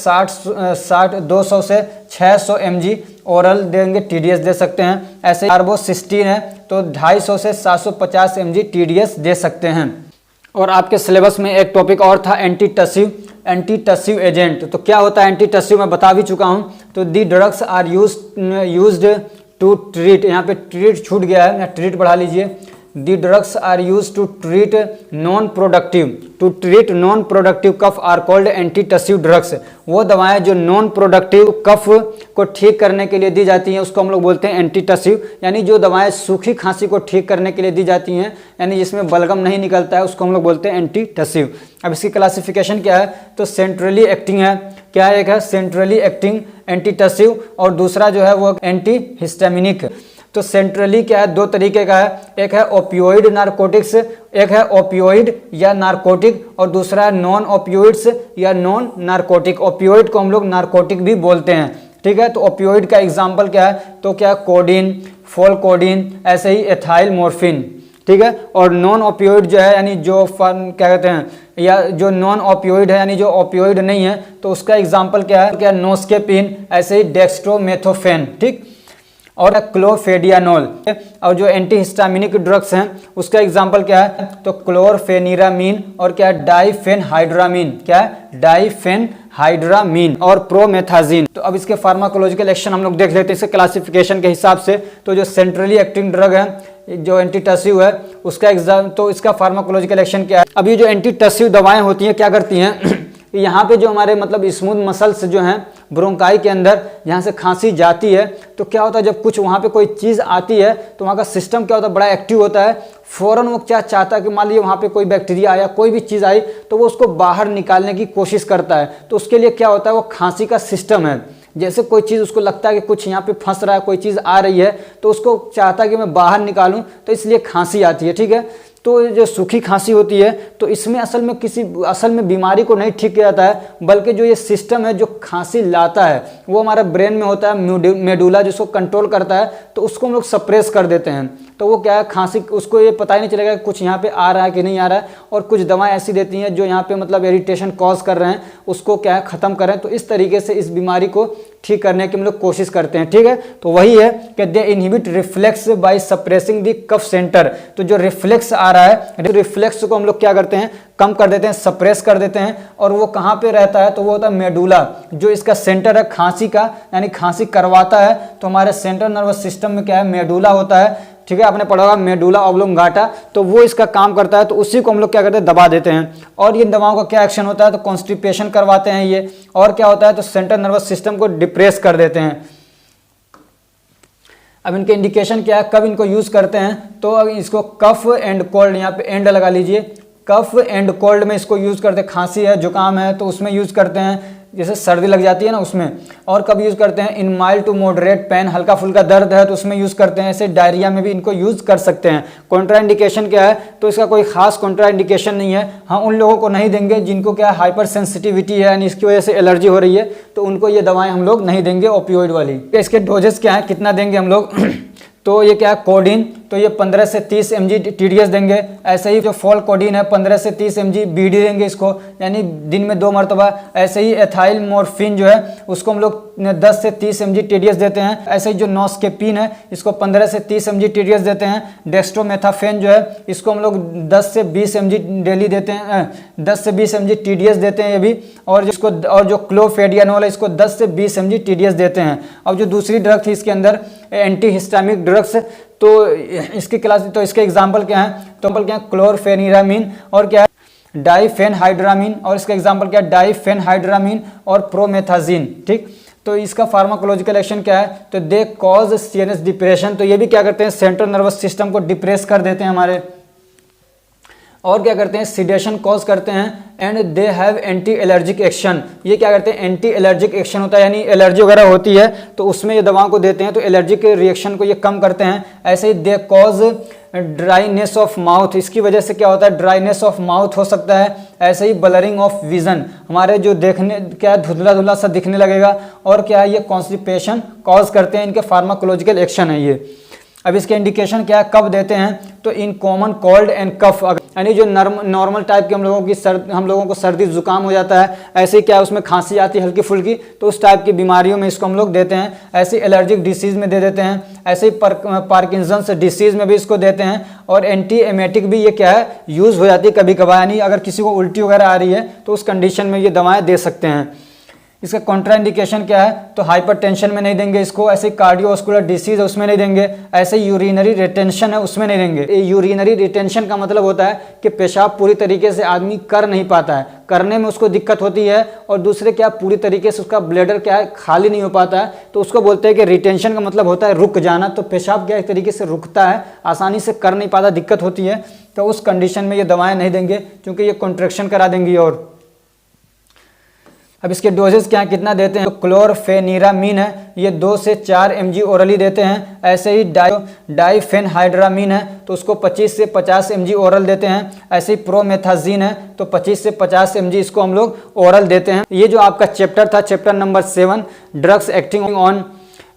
600 mg ओरल देंगे TDS दे सकते हैं। ऐसे कार्बोसिस्टीन है तो 250 से 750 mg TDS दे सकते हैं। और आपके सिलेबस में एक टॉपिक और था एंटीटसिव एजेंट। तो क्या होता है एंटीटसिव, मैं बता भी चुका हूं। तो the drugs are used to treat, यहाँ पे ट्रीट छूट गया है, ट्रीट बढ़ा लीजिए। The drugs are used to treat non productive cough are called antitussive drugs. वो दवाएं जो नॉन प्रोडक्टिव कफ को ठीक करने के लिए दी जाती हैं उसको हम लोग बोलते हैं एंटीटसिव। यानी जो दवाएं सूखी खांसी को ठीक करने के लिए दी जाती हैं, यानी जिसमें बलगम नहीं निकलता है, उसको हम लोग बोलते हैं एंटीटसिव। अब इसकी क्लासिफिकेशन क्या है, तो सेंट्रली एक्टिंग है, क्या एक है सेंट्रली एक्टिंग एंटीटसिव, और दूसरा जो है वो एंटी हिस्टामिनिक। तो सेंट्रली क्या है, दो तरीके का है, एक है ओपियोइड नारकोटिक्स, एक है ओपियोइड या नारकोटिक, और दूसरा है नॉन ओपियोइड्स या नॉन नारकोटिक। ओपियोइड को हम लोग नारकोटिक भी बोलते हैं, ठीक है। तो ओपियोइड का एग्जाम्पल क्या है, तो क्या कोडीन, फोलकोडीन, ऐसे ही एथाइल मोर्फिन, ठीक है। और नॉन ओपियोइड जो है यानी जो क्या कहते हैं, या जो नॉन ओपियोइड है यानी जो ओपियोइड नहीं है, तो उसका एग्जाम्पल क्या है, क्या नोस्केपिन, ऐसे ही डेक्स्ट्रोमेथोफेन, ठीक, और क्लोफेडियानोल। और जो एंटीहिस्टामिनिक ड्रग्स हैं उसका एग्जांपल क्या है, तो क्लोरफेनिरामीन, और क्या है डाइफेनहाइड्रामीन, क्या है डाइफेनहाइड्रामीन, और प्रोमेथाजिन। तो अब इसके फार्माकोलॉजिकल एक्शन हम लोग देख लेते हैं इसके क्लासिफिकेशन के हिसाब से। तो जो सेंट्रली एक्टिंग ड्रग है जो एंटीटसिव है उसका तो इसका फार्माकोलॉजिकल एक्शन क्या है। अब ये जो एंटीटसिव दवाएं होती हैं क्या करती हैं, यहाँ पे जो हमारे मतलब स्मूथ मसल्स जो हैं ब्रोंकाई के अंदर, यहाँ से खांसी जाती है तो क्या होता है जब कुछ वहाँ पे कोई चीज़ आती है तो वहाँ का सिस्टम क्या होता है बड़ा एक्टिव होता है, फ़ौरन वो क्या चाहता है कि मान लीजिए वहाँ पे कोई बैक्टीरिया आया, कोई भी चीज़ आई, तो वो उसको बाहर निकालने की कोशिश करता है। तो उसके लिए क्या होता है, वो खांसी का सिस्टम है। जैसे कोई चीज़ उसको लगता है कि कुछ यहाँ पे फंस रहा है, कोई चीज़ आ रही है, तो उसको चाहता है कि मैं बाहर निकालूं, तो इसलिए खांसी आती है। ठीक है, तो जो सूखी खांसी होती है, तो इसमें असल में बीमारी को नहीं ठीक किया जाता है, बल्कि जो ये सिस्टम है जो खांसी लाता है वो हमारा ब्रेन में होता है, मेडुला, जिसको कंट्रोल करता है, तो उसको हम लोग सप्रेस कर देते हैं। तो वो क्या है, खांसी, उसको ये पता ही नहीं चलेगा कि कुछ यहाँ पे आ रहा है कि नहीं आ रहा है, और कुछ दवाएं ऐसी देती हैं जो यहाँ पे मतलब इरिटेशन कॉज कर रहे हैं, उसको क्या है ख़त्म करें। तो इस तरीके से इस बीमारी को ठीक करने की हम लोग कोशिश करते हैं। ठीक है, तो वही है कि they inhibit reflex by suppressing the cough centre. तो जो रिफ्लेक्स आ रहा है, रिफ्लेक्स को हम लोग क्या करते हैं, कम कर देते हैं, सप्रेस कर देते हैं। और वो कहाँ पे रहता है, तो वो होता है मेडुला, जो इसका सेंटर है खांसी का, यानी खांसी करवाता है। तो हमारे सेंट्रल नर्वस सिस्टम में क्या है, मेडुला होता है। ठीक है, आपने पढ़ा होगा मेडुला ऑब्लोंगाटा, तो वो इसका काम करता है। तो उसी को हम लोग क्या करते हैं, दबा देते हैं। और ये दवाओं का क्या एक्शन होता है, तो कॉन्स्टिपेशन करवाते हैं ये, और क्या होता है, तो सेंट्रल नर्वस सिस्टम को डिप्रेस कर देते हैं। अब इनके इंडिकेशन क्या है, कब इनको यूज करते हैं, तो इसको कफ एंड कोल्ड, यहाँ पे एंड लगा लीजिए, कफ एंड कोल्ड में इसको यूज करते हैं। खांसी है, जुकाम है, तो उसमें यूज करते हैं, जैसे सर्दी लग जाती है ना उसमें। और कब यूज़ करते हैं, इन माइल्ड टू मॉडरेट पेन, हल्का फुल्का दर्द है तो उसमें यूज़ करते हैं। ऐसे डायरिया में भी इनको यूज़ कर सकते हैं। कॉन्ट्रा इंडिकेशन क्या है, तो इसका कोई खास कॉन्ट्रा इंडिकेशन नहीं है। हाँ, उन लोगों को नहीं देंगे जिनको क्या हाइपर सेंसिटिविटी है, यानी इसकी वजह से एलर्जी हो रही है, तो उनको ये दवाएं हम लोग नहीं देंगे ओपियोइड वाली। इसके डोजेस क्या है, कितना देंगे हम लोग तो ये क्या है, कोडीन, तो ये 15 से 30 mg TDS देंगे। ऐसे ही जो फॉल कोडीन है 15 से 30 mg BD देंगे इसको, यानी दिन में 2 मरतबा। ऐसे ही एथाइल मोर्फिन जो है उसको हम लोग 10 से 30 mg TDS देते हैं। ऐसे ही जो नॉस्केपिन है इसको 15 से 30 mg TDS देते हैं। डेक्स्ट्रोमेथाफेन जो है इसको हम लोग 10 से 20 mg डेली देते हैं, 10 से 20 mg TDS देते हैं ये भी। और जो क्लोफेडियानोल है इसको 10 से 20 mg TDS देते हैं। अब जो दूसरी ड्रग थी इसके अंदर एंटी हिस्टामिक ड्रग्स, तो इसकी क्लास, तो इसके एग्जाम्पल क्या है, तो क्या है, क्लोरफेनिरामीन, और क्या है, डाइफेनहाइड्रामीन, और इसका एग्जाम्पल क्या है, डाइफेनहाइड्रामीन और प्रोमेथाजीन। ठीक, तो इसका फार्माकोलॉजिकल एक्शन क्या है, तो दे कॉज सीएनएस डिप्रेशन, तो ये भी क्या करते हैं, सेंट्रल नर्वस सिस्टम को डिप्रेस कर देते हैं हमारे। और क्या करते हैं, सिडेशन कॉज करते हैं। And they have anti allergic action, ये क्या करते हैं, एंटी एलर्जिक एक्शन होता है, यानी एलर्जी वगैरह होती है तो उसमें ये दवाओं को देते हैं, तो एलर्जी के रिएक्शन को ये कम करते हैं। ऐसे ही they cause dryness of mouth, इसकी वजह से क्या होता है, ड्राइनेस ऑफ माउथ हो सकता है। ऐसे ही ब्लरिंग ऑफ विजन, हमारे जो देखने क्या धुंधला धुंधला सा दिखने लगेगा। और क्या है, ये कॉन्स्टिपेशन कॉज करते हैं, इनके फार्माकोलॉजिकल एक्शन है ये। अब इसके इंडिकेशन क्या है, कब देते हैं, तो इन कॉमन कोल्ड एंड कफ, यानी जो नॉर्मल टाइप के हम लोगों को सर्दी जुकाम हो जाता है, ऐसे ही क्या है उसमें खांसी आती है हल्की फुल्की, तो उस टाइप की बीमारियों में इसको हम लोग देते हैं। ऐसे एलर्जिक डिसीज़ में दे देते हैं। ऐसे ही पार्किंसंस डिसीज़ में भी इसको देते हैं। और एंटी एमेटिक भी ये क्या है, यूज़ हो जाती है कभी कभार, यानी अगर किसी को उल्टी वगैरह आ रही है तो उस कंडीशन में ये दवाएँ दे सकते हैं। इसका कॉन्ट्राइंडिकेशन क्या है, तो हाइपरटेंशन में नहीं देंगे इसको। ऐसे कार्डियोवास्कुलर डिसीज है उसमें नहीं देंगे। ऐसे यूरिनरी रिटेंशन है उसमें नहीं देंगे। यूरिनरी रिटेंशन का मतलब होता है कि पेशाब पूरी तरीके से आदमी कर नहीं पाता है, करने में उसको दिक्कत होती है। और दूसरे क्या, पूरी तरीके से उसका ब्लैडर क्या है, खाली नहीं हो पाता है, तो उसको बोलते हैं कि रिटेंशन का मतलब होता है रुक जाना। तो पेशाब क्या एक तरीके से रुकता है, आसानी से कर नहीं पाता, दिक्कत होती है, तो उस कंडीशन में ये दवाएँ नहीं देंगे क्योंकि ये कॉन्ट्रैक्शन करा देंगी। और अब इसके डोजेस क्या है, कितना देते हैं, तो क्लोरफेनिरामीन है ये 2 से 4 mg ओरली देते हैं। ऐसे ही डाइफेनहाइड्रामीन है तो उसको 25 से 50 mg ओरल देते हैं। ऐसे ही प्रोमेथाजीन है तो 25 से 50 mg इसको हम लोग ओरल देते हैं। ये जो आपका चैप्टर था, chapter number 7, drugs acting on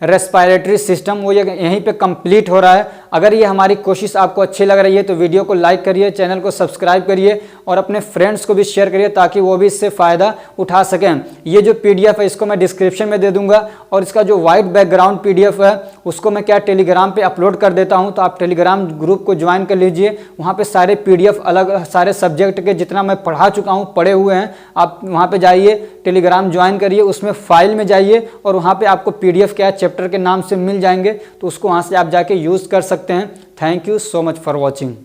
respiratory system, वो यहीं पे कंप्लीट हो रहा है। अगर ये हमारी कोशिश आपको अच्छी लग रही है तो वीडियो को लाइक करिए, चैनल को सब्सक्राइब करिए और अपने फ्रेंड्स को भी शेयर करिए ताकि वो भी इससे फ़ायदा उठा सकें। ये जो PDF है इसको मैं डिस्क्रिप्शन में दे दूंगा, और इसका जो वाइट बैकग्राउंड PDF है उसको मैं क्या टेलीग्राम पे अपलोड कर देता हूँ, तो आप टेलीग्राम ग्रुप को ज्वाइन कर लीजिए। वहाँ पर सारे PDF अलग सारे सब्जेक्ट के जितना मैं पढ़ा चुका हूँ, पढ़े हुए हैं, आप वहाँ पर जाइए, टेलीग्राम ज्वाइन करिए, उसमें फाइल में जाइए और वहाँ पर आपको PDF क्या चैप्टर के नाम से मिल जाएंगे, तो उसको वहाँ से आप जाके यूज़ कर सकते हैं। Thank you so much for watching.